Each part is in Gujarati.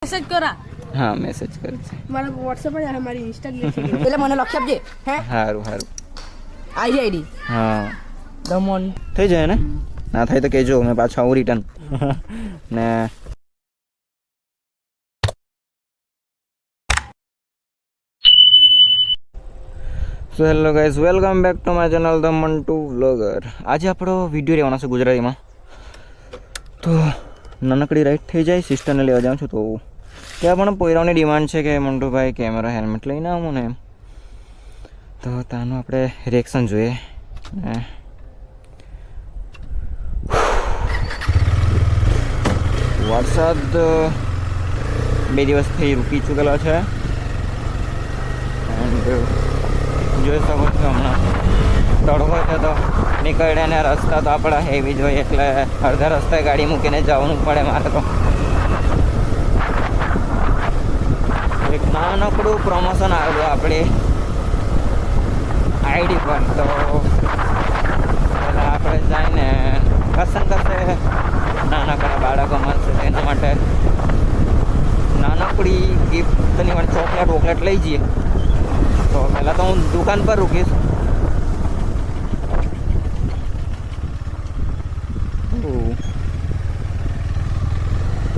મેસેજ કરા હા મેસેજ કરજે મારા WhatsApp પર આ મારી Insta ડિલીટ થઈ ગઈ એટલે મને લખી આપજે હે સારું સારું આઈડી હા દમન થઈ જાય ને ના થાય તો કહેજો મેં પાછું આવું રિટર્ન ને so hello guys welcome back to my channel the Mantu vlogger. આજે આપણો વિડીયો રહેવાનો છે ગુજરાતીમાં. તો નાનકડી રાઈડ થઈ જાય, સિસ્ટરને લેવા જાઉં છું. તો ત્યાં પણ પોયરાઓની ડિમાન્ડ છે કે મંટુભાઈ કેમેરા હેલ્મેટ લઈને આવું ને એમ. તો ત્યાંનું આપણે રિએક્શન જોઈએ. વરસાદ 2 દિવસથી રૂકી ચૂકેલો છે એન્ડ જોઈ શકો છો હમણાં તડકો છે તો નીકળે ને રસ્તા તો આપણા હેવી જોઈએ એટલે અડધા રસ્તે ગાડી મૂકીને જવાનું પડે મારે તો. એક નાનકડું પ્રમોશન આવેલું આપણી આઈડી પર. તો પહેલાં આપણે જઈને કશે નાનકડા બાળકો મળશે તેના માટે નાનકડી ગિફ્ટની માટે ચોકલેટ લઈ જઈએ. તો પહેલાં તો હું દુકાન પર રૂકીશ.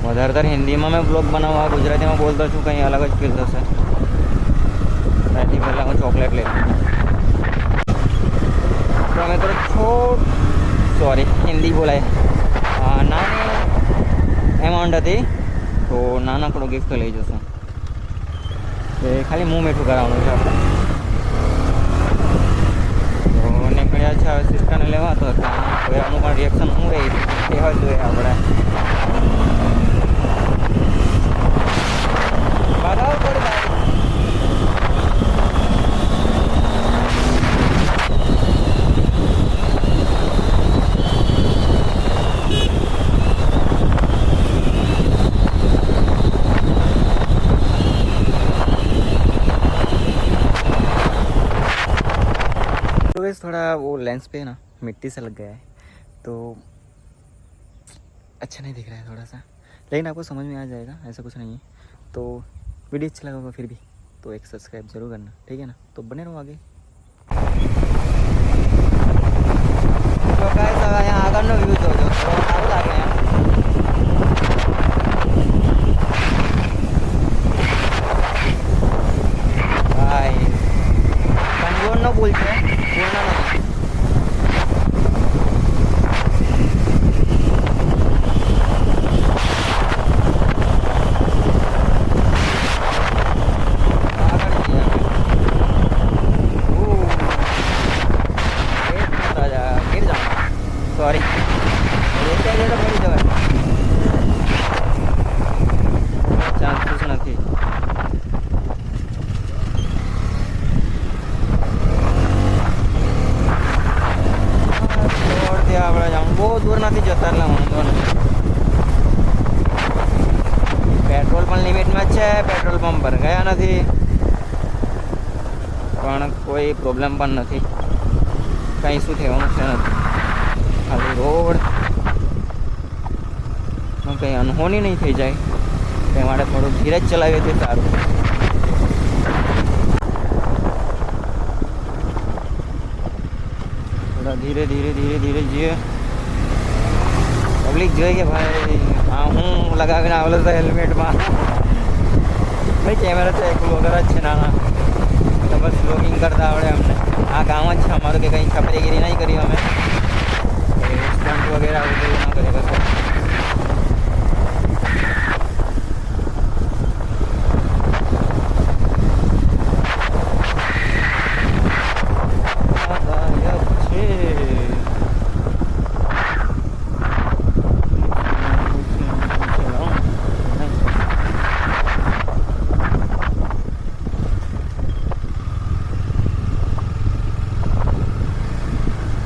વધારેતર હિન્દીમાં મેં બ્લોગ બનાવવા, ગુજરાતીમાં બોલતો છું, કંઈ અલગ જ ફીલ થશે. ત્યાંથી પહેલાં હું ચોકલેટ લઈ લઉં. તો અમે તો હિન્દી બોલાય નાની એમાઉન્ટ હતી તો નાનકડો ગિફ્ટ લઈ જશું. એ ખાલી મું મીઠું કરાવવાનું છે આપણે. તો નીકળ્યા છે હવે સિસ્ટરને લેવા. તો કોઈનું પણ રિએક્શન શું રહી એ હોય જોઈએ આપણે. બરાબર પડી थोड़ा वो लेंस पे ना मिट्टी से लग गया है तो अच्छा नहीं दिख रहा है थोड़ा सा, लेकिन आपको समझ में आ जाएगा, ऐसा कुछ नहीं है. तो वीडियो अच्छा लगा होगा फिर भी तो एक सब्सक्राइब जरूर करना, ठीक है ना. तो बने रहो आगे. तो गाइस હવે અહીંયા આગળનો વ્યૂ જોજો તો સારું લાગે એમ. ભાઈ કંગોરનો પુલ છે, પૂર્ણ નથી. સોરી ચાન્સીસ નથી. આપણે જાઉં બહુ દૂર નથી જતા એટલે વાંધો નથી. પેટ્રોલ પણ લિમિટમાં જ છે, પેટ્રોલ પંપ પર ગયા નથી પણ કોઈ પ્રોબ્લેમ પણ નથી, કંઈ શું થવાનું છે નથી. ખાલી રોડ કંઈ અનહોની નહીં થઈ જાય તે માટે થોડું ધીરે જ ચલાવીએ તે સારું. થોડા ધીરે જઈએ. પબ્લિક જોઈએ કે ભાઈ હા હું લગાવીને આવેલો હતો હેલ્મેટમાં. ભાઈ કેમેરા તો એક વગર જ છે નાના, તો બસ બ્લોગિંગ કરતા આવડે અમને. આ કામ જ છે અમારું કે કંઈ છપરીગીરી નહીં કરી અમે, સ્ટન્ટ વગેરે આવું બધું ના કરી કશું.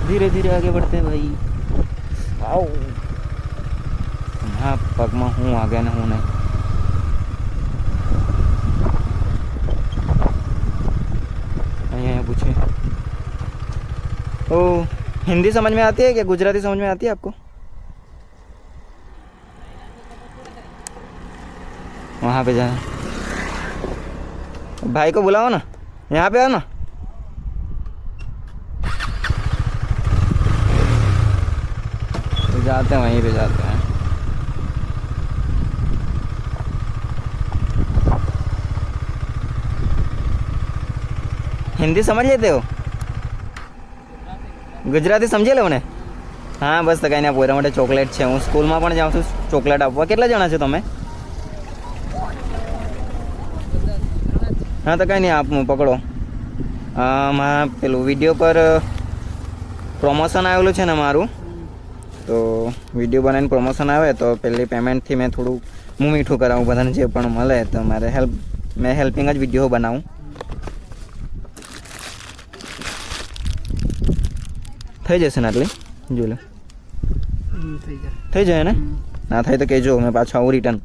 धीरे धीरे आगे बढ़ते हैं भाई. आओ हाँ पगमा हूँ आगे ना हूँ नहीं. અહીંયા પૂછે तो हिंदी समझ में आती है क्या, गुजराती समझ में आती है आपको? वहाँ पे जाना। भाई को बुलाओ ना, यहाँ पे आओ ना। तो जाते हैं, वहीं पे जाते हैं। हिंदी समझ लेते हो? ગુજરાતી સમજી લો ને? હા બસ તો કાંઈ નહીં, પોરા માટે ચોકલેટ છે. હું સ્કૂલમાં પણ જાઉં છું ચોકલેટ આપવા. કેટલા જણા છો તમે? હા તો કાંઈ નહીં, આપું પકડો. માં પેલું વિડીયો પર પ્રમોશન આવેલું છે ને મારું, તો વિડીયો બનાવીને પ્રમોશન આવે તો પહેલી પેમેન્ટથી મેં થોડું મું મીઠું કરાવું બધાને જે પણ મળે. તો મારે મેં હેલ્પિંગ જ વિડીયો બનાવું. થઈ જશે ને આટલી? જોઈ લો, થઈ જાય ને? ના થાય તો કહેજો, મેં પાછું આવું રિટર્ન.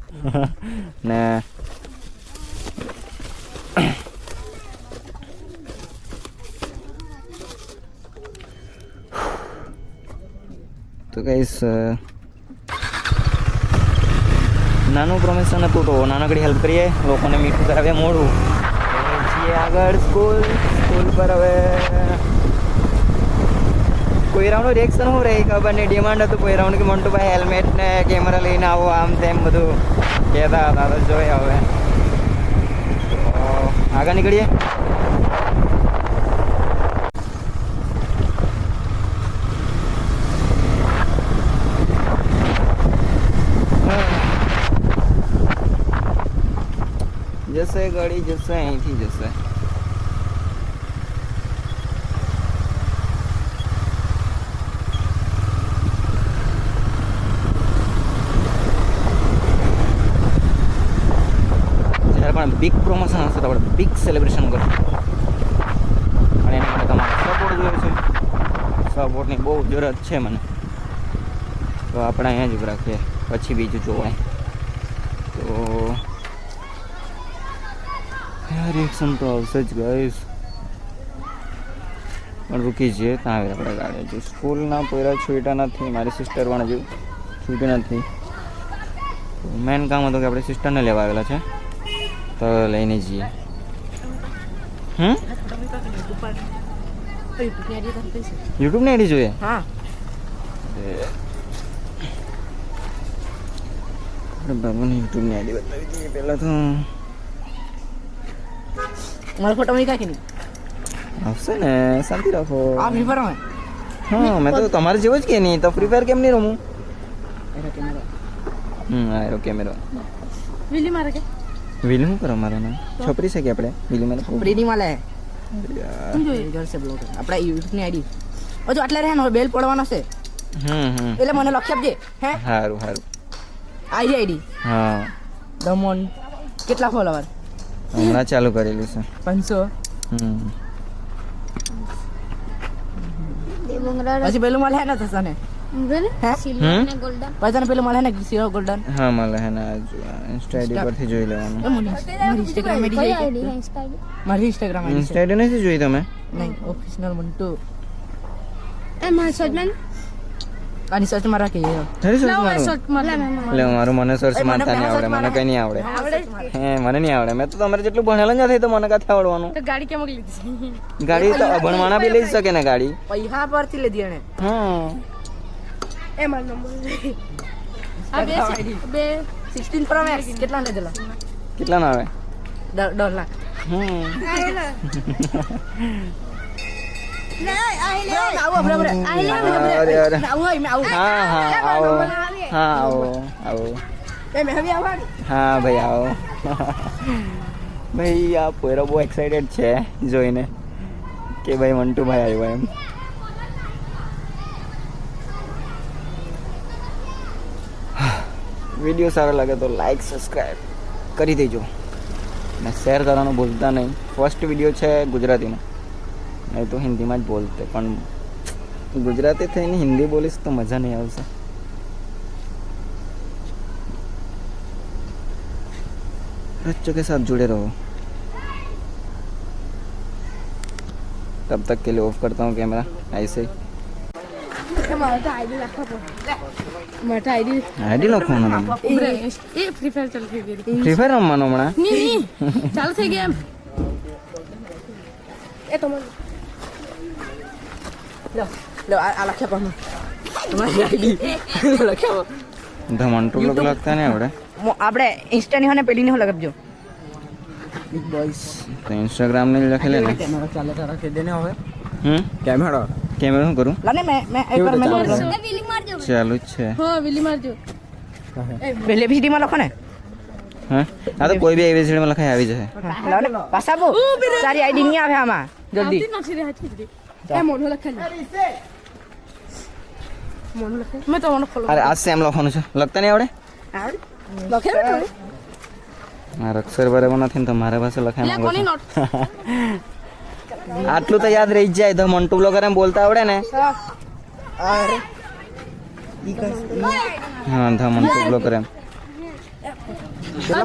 ને તો કહીશ નાનું પ્રમોશન હતું તો નાનકડી હેલ્પ કરીએ, લોકોને મીઠું કરાવીએ મોડું. છીએ આગળ સ્કૂલ પર. હવે કોઈરાવનું રિએક્શન શું રહે ખબર નહીં. ડિમાન્ડ હતું કોઈરાવનું કે મંટુભાઈ હેલ્મેટ ને કેમેરા લઈને આવો, આમ તેમ બધું કહેતા હતા. તો જોઈએ હવે આગળ નીકળીએ. જશે ગાડી જશે, અહીંથી જશે. પણ બિગ પ્રમોશન હશે તો આપણે બિગ સેલિબ્રેશન કરશું. અને એના માટે તમારે સપોર્ટ જોઈએ છે. સપોર્ટની બહુ જરૂરત છે મને. તો આપણે અહીંયા જ રાખીએ, પછી બીજું જોવાય. તો રિએક્શન તો આવશે જ ગાઈસ. પણ રૂકી જઈએ ત્યાં આવે આપણે ગાડી. હજુ સ્કૂલના પોયરા છૂટા નથી, મારી સિસ્ટર પણ હજુ છૂટી નથી. મેન કામ હતું કે આપણે સિસ્ટરને લેવા આવેલા છે, તો લઈને જઈએ. યુટ્યુબ ને આઈડી જોઈએ? હા બાબુને યુટ્યુબ ની આઈડી બતાવી દઈએ પહેલા તો. મારો ફોટો મૂકી કાકી નહીં આવશે ને, શાંતિ રાખો. આ ફ્રી ફાયર માં? હા મેં તો તમારે જેવો જ કે નહીં, તો ફ્રી ફાયર કેમ નહીં રમું? એનો કેમેરો. એરો કેમેરો. વિલી મારે કે વિલ શું કરો મારે નામ? છોપરી છે કે આપણે વિલી મારે છોપરીની માલે શું જોઈએ જલસે બ્લોગ આપણા યુટ્યુબ ની આઈડી. હજુ આટલા રહે ને, બેલ પડવાનો છે. એટલે મને લખી આપજે. હે સારું સારું. આઈડી હા દમણ. કેટલા ફોલોવર? હમણાં ચાલુ કરેલું છે 500. પછી પેલું મળે ને થશે ને? પછી તને પેલું મળે ને સિલ્વર ગોલ્ડન? હા મળે હે ને. ઇન્સ્ટા આઈડી પરથી જોઈ લેવાનું. મારી ઇન્સ્ટાગ્રામ ઇન્સ્ટા આઈડી નથી જોઈ તમે? નહીં, ઓફિશિયલ મંટુ. આની સર્ચ મારા કે તારી સર્ચ મારું લે મારું મને સર્ચ મારતા નહીં આવડે. મને કઈ નહીં આવડે. હે મને નહીં આવડે. મેં તો તમારે જેટલું ભણેલા જ નથી તો મને કાથી આવડવાનું? ગાડી કેમ લીધી? ગાડી તો અભણવાના બી લઈ શકે ને ગાડી. પૈસા પરથી લીધી એને. હા એ મારો નંબર. આ બે 16 પ્રો મેક્સ કેટલા લીધેલા? કેટલા ના આવે? 10 લાખ. હા ભાઈ આવો. ભાઈ આ પોયરો બહુ એક્સાઇટેડ છે જોઈને કે ભાઈ મંટુભાઈ આવ્યો એમ. વિડીયો સારો લાગે તો લાઈક સબસ્ક્રાઈબ કરી દેજો ને શેર કરવાનું ભૂલતા નહીં. ફર્સ્ટ વિડીયો છે ગુજરાતીનો, નહીં તો હિન્દીમાં જ બોલતે, પણ ગુજરાતી થઈને હિન્દી બોલીશ તો મજા નહીં આવશે. बच्चों के साथ जुड़े रहो. तब तक के लिए ऑफ करता हूँ कैमरा ऐसे ही. મારે તો આઈડી રાખવા પડે મારે આઈડી આઈડી લખવાનું એ ફ્રી ફાયર ચાલુ થઈ ગઈ ફ્રી ફાયર રમવાનું હમણાં ની ચાલુ થઈ ગયા એમ એ તમારે લો આ લખ્યા પણ તમારી આઈડી લખ્યા ધ મંટુ બ્લોગ લખતા ને આપણે આપણે ઇન્સ્ટાની હોય ને પેલી ની લખજો બિગ બોયસ તો ઇન્સ્ટાગ્રામ ને લખેલે ને કેમેરા ચાલે તારા કે દેને હવે કેમેરા શું કરું લાને મેં એકવાર મેં ચાલુ જ છે હા વિલી મારજો પહેલે એબીસીડી માં લખો ને હા આ તો કોઈ બી એબીસીડી માં લખાય આવી જશે લાને પાછા બો તારી આઈડી નહીં આવે આમાં જલ્દી નથી રે હાથી એ મોનો લખેલું મોનો લખે મેં તો મોનો ફોલો અરે આ સેમ લખવાનું છે લખતા નહીં આવડે લખેલું થોડું મારા અક્ષર બરાબર નથી ને તો મારા પાસે લખાય લે કોની નોટ આટલું તો યાદ રહી જ જાય ધ મંટુ બ્લોગર એમ બોલતા આવડે ને અરે હા the Mantu blogger M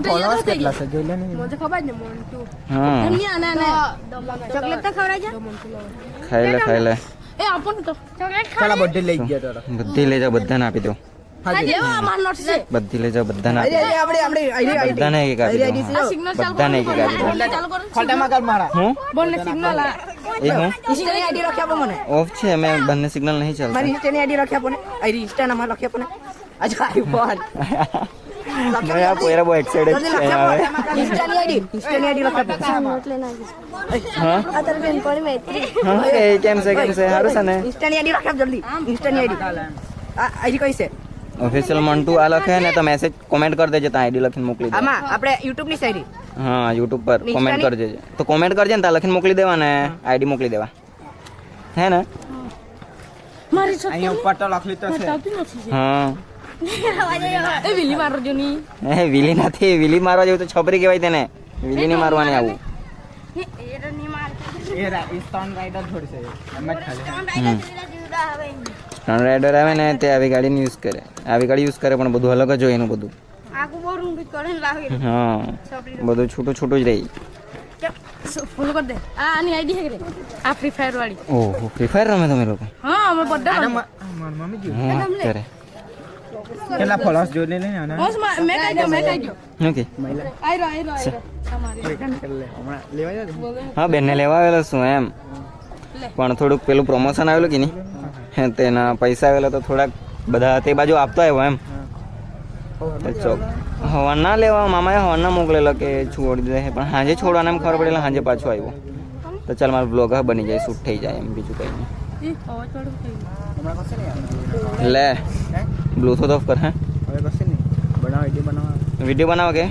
followers કેટલા છે જોઈ લે ને મને ખબર જ ને મોન્ટુ હા એમની આના ચોકલેટ તો ખવડાય છે ખાઈ લે એ આપો ને તો ચોકલેટ ચાલા બર્થડે લઈ ગયા તારા બધી લઈ જાઓ બધાને આપી દો લેવા માર નોટ છે બધી લઈ જાઓ બધાને આપી અરે આપણે આઈડી બધાને એક આપી દો આ સિગ્નલ ચાલુ બધાને એક આપી દો ચાલુ કરો ખોટામાં કર મારા હું બોલ ને સિગ્નલ આ એ હું ઇન્સ્ટાની આઈડી લખી આપો મને ઓફ છે મેં બંને સિગ્નલ નહીં ચાલતા મારી ઇન્સ્ટાની આઈડી લખી આપો ને આઈડી ઇન્સ્ટા નામ લખી આપો ને અચ્છા આઈફોન મેં આ પોયરા બહુ એક્સાઇટેડ જલ્દી છે લખી આપો હવે ઇન્સ્ટાની આઈડી લખી આપો હા આ તારી બેનપણી મૈત્રી હા એ કેમ છે સારું છે ને ઇન્સ્ટાની આઈડી લખી આપ જલ્દી ઇન્સ્ટાની આઈડી આ આઈડી કઈ છે ઓફિશિયલ મંટુ આ લખે ને તો મેસેજ કોમેન્ટ કરી દેજે ત્યાં આઈડી લખીને મોકલી દે આમાં આપણે યુટ્યુબ ની સાઈડ હા યુટ્યુબ પર કોમેન્ટ કરી દેજે તો કોમેન્ટ કરજે ને ત્યાં લખીને મોકલી દેવા ને આઈડી મોકલી દેવા હે ને મારી છોકરી અહીંયા ઉપર તો લખલી તો છે આવતી નથી હા એ વિલી મારજો ની એ વિલી નથી વિલી મારવા જેવું તો છોપરી કહેવાય તેને વિલી નહીં મારવાની આવું એ રાજસ્થાન રાઈડર થોડી છે એમ જ ખાલી સ્ટન રાઇડર આવે ને તે આવી ગાડીને યુઝ કરે આવી ગાડી યુઝ કરે પણ બધું અલગ જ હોય એનું બધું હા બધું છૂટું છૂટું જ રહી ફોલો કર દે આ આની આઈડી હે કે આ ફ્રી ફાયર વાળી ઓહો ફ્રી ફાયર રમે તમે લોકો હા અમે બર્થડે મમ્મી જી હા કરે કેટલા ફોલોઅર્સ જોઈ લે ને આના બસ મેં કાઈ ગયો ઓકે આઈ રો તમારી હમણાં લેવા જાય હા બેનને લેવા આવેલો શું એમ પણ થોડુંક પેલું પ્રમોશન આવેલું કે નહીં તેના પૈસા આવેલા તો થોડાક બધા તે બાજુ આપતો આવ્યો એમ ચોક હવાન ના લેવા મામાએ હવાન ના મોકલેલો કે છોડી દે પણ સાંજે છોડવાને એમ ખબર પડેલા સાંજે પાછો આવ્યો તો ચાલ મારો બ્લોગ બની જાય શૂટ થઈ જાય એમ બીજું કંઈ નહીં એ અવાજ વાળું થઈ હમણાં કશે નહીં લે બ્લૂટૂથ ઓફ કર હે હવે કશે નહીં બનાવ વિડીયો બનાવો કે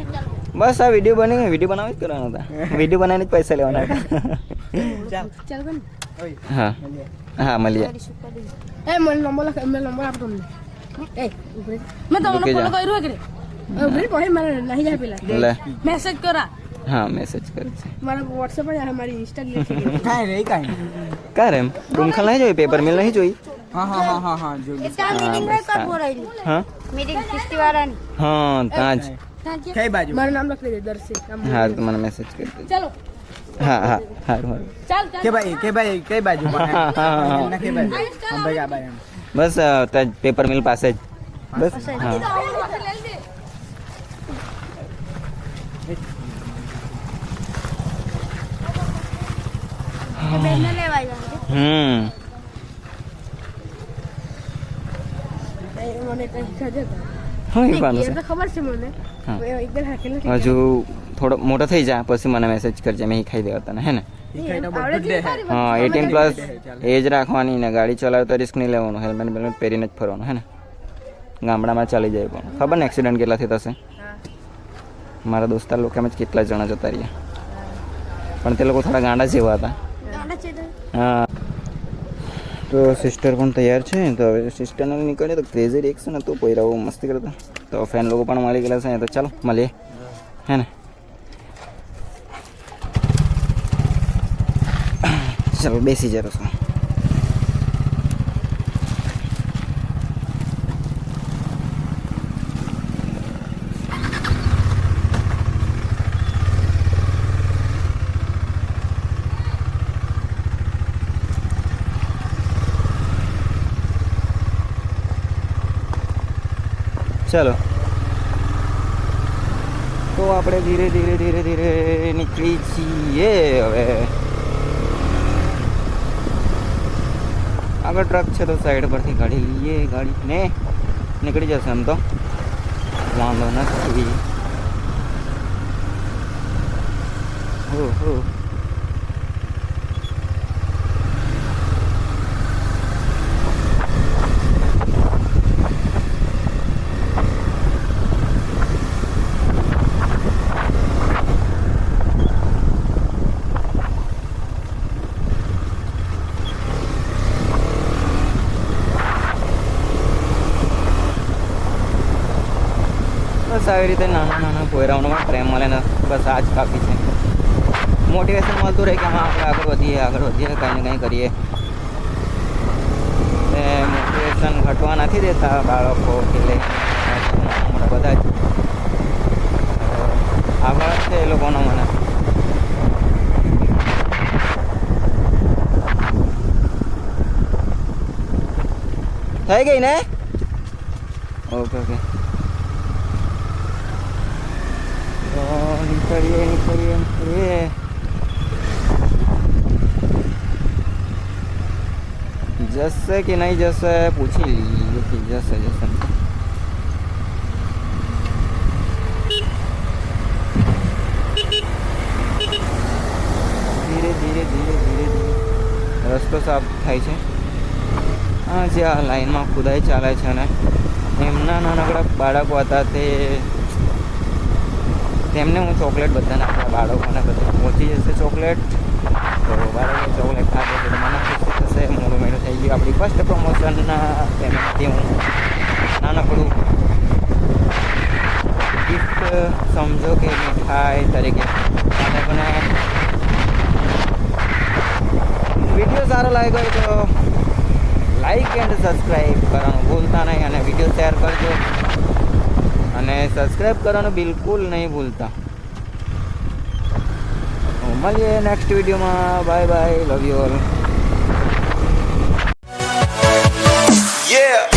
બસ આ વિડીયો બની વિડીયો બનાવી જ કરવાનો હતા વિડીયો બનાવીને જ પૈસા લેવાના હતા ચાલ બન હા હા મળીએ એ મને નંબર આપો તમને એ ઉભરે મેં તમને રૂકી જા. ફોલો કર્યો કે ઉભરે પછી મારે નહીં જાય પેલા લે મેસેજ કરા હા મેસેજ કરે છે મારા WhatsApp પર મારી Insta ડિલીટ થઈ ગઈ કાંઈ નહીં કાંઈ નહીં કાર એમ ડુમખલ નહીં જોઈ પેપર મિલ નહીં જોઈ હા જોઈ હા मीटिंग किस्ती वाला હા ત્યાં જ કઈ બાજુ મારું નામ લખી દે દર્શિક હા તો મને મેસેજ કરી દેજો ચાલો હા હા સારું સારું ચાલ કઈ બાજુ હા, હા, હા. એમના કઈ બાજુ ભાઈ આ બાજુ બસ ત્યાં પેપર મિલ પાસે જ બસ હા बेचने ले भाई जाएंगे મને કઈ ખબર હા એ પાનું એ તો ખબર છે મને હા. એકદમ હાકેલ છે હજુ થોડો મોટો થઈ જા પછી મને મેસેજ કરજે મેં ખાઈ દેવા તને હે ને હા 18+ એજ રાખવાની ને ગાડી ચલાવે તો રિસ્ક નહીં લેવાનું હેલ્મેટ બેલ્મેટ પહેરીને જ ફરવાનું હે ને ગામડામાં ચાલી જાય પણ ખબર ને એક્સિડન્ટ કેટલાથી થશે મારા દોસ્તાર લોકો એમ જ કેટલા જણા જતા રહ્યા પણ તે લોકો થોડા ગાંડા જેવા હતા હા તો સિસ્ટર પણ તૈયાર છે તો હવે સિસ્ટરને નીકળે તો ક્રેઝી રિએક્શન હતું પોયરાઓ મસ્તી કરતા તો ફેન લોકો પણ મળી ગયેલા છે તો ચાલો મળીએ હે ને ચાલો બેસી જતો છું ચાલો તો આપણે ધીરે ધીરે ધીરે ધીરે નીકળી છીએ હવે. આગળ ટ્રક છે તો સાઈડ પરથી કાઢી લઈએ ગાડીને. નીકળી જશે એમ તો વાંધો નથી. હો બસ આવી રીતે નાના નાના પોયરાઓમાં પ્રેમ મળે ને બસ આ જ કાફી છે. મોટિવેશન મળતું રહે કે હા આપણે આગળ વધીએ કંઈ ને કંઈ કરીએ. એ મોટિવેશન ઘટવા નથી દેતા બાળકો એટલે મોટા બધા જ આગળ છે એ લોકોનો. મને થઈ ગઈ ને? ઓકે ઓકે નીકળીએ. જશે કે નહીં જશે પૂછી લઈએ કે જશે. ધીરે ધીરે રસ્તો સાફ થાય છે. હા જે આ લાઈનમાં ખુદાઈ ચાલે છે ને એમના નાનકડા બાળકો હતા તેમને હું ચોકલેટ બધાને આપણા બાળકોને બધા પહોંચી જશે ચોકલેટ. તો બાળકો ચોકલેટ ખાધે તો મને ખુશી થશે. મોડું મેળું થઈ ગયું. આપણી ફર્સ્ટ પ્રમોશનના પેમેન્ટથી હું નાનકડું ગિફ્ટ સમજો કે મીઠાઈ તરીકે બાળકોને. વિડીયો સારો લાગ્યો હોય તો લાઈક એન્ડ સબસ્ક્રાઈબ કરવાનું ભૂલતા નહીં અને વિડીયો શેર કરજો અને સબસ્ક્રાઈબ કરવાનું બિલકુલ નહીં ભૂલતા. મળીએ નેક્સ્ટ વિડીયોમાં. Bye bye. Love you all. Yeah.